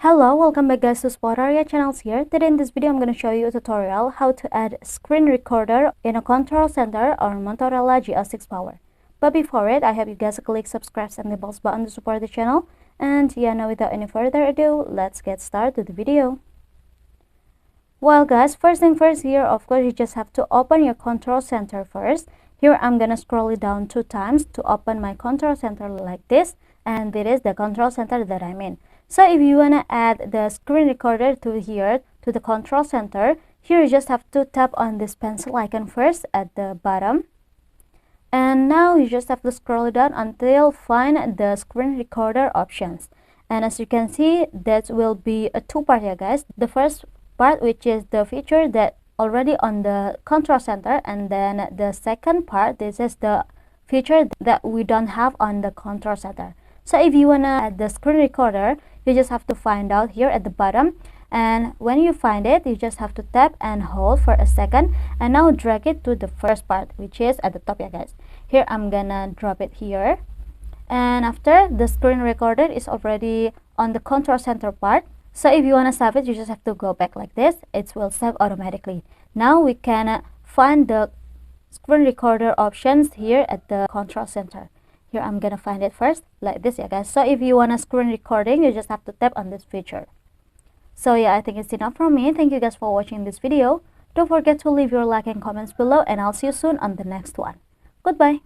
Hello, welcome back guys to Spotaria channels here. Today in this video I'm going to show you a tutorial how to add screen recorder in a control center on Motorola GL6 Power. But before it, I hope you guys click subscribe and the bells button to support the channel. And yeah, now without any further ado, let's get started with the video. Well guys, first thing first here, of course you just have to open your control center first. Here I'm gonna scroll it down 2 times to open my control center like this, and this is the control center that I'm in. So if you wanna add the screen recorder to here to the control center, here you just have to tap on this pencil icon first at the bottom. And now you just have to scroll down until find the screen recorder options. And as you can see, that will be a 2-part here guys. The first part, which is the feature that already on the control center, and then the second part, this is the feature that we don't have on the control center. So if you wanna add the screen recorder, you just have to find out here at the bottom, and when you find it, you just have to tap and hold for a second, and now drag it to the first part, which is at the top here guys. Here I'm gonna drop it here, and after the screen recorder is already on the control center part. So if you want to save it, you just have to go back like this. It will save automatically. Now we can find the screen recorder options here at the control center. Here I'm gonna find it first like this, yeah guys. So if you want a screen recording, you just have to tap on this feature. So yeah, I think it's enough from me. Thank you guys for watching this video. Don't forget to leave your like and comments below, and I'll see you soon on the next one. Goodbye.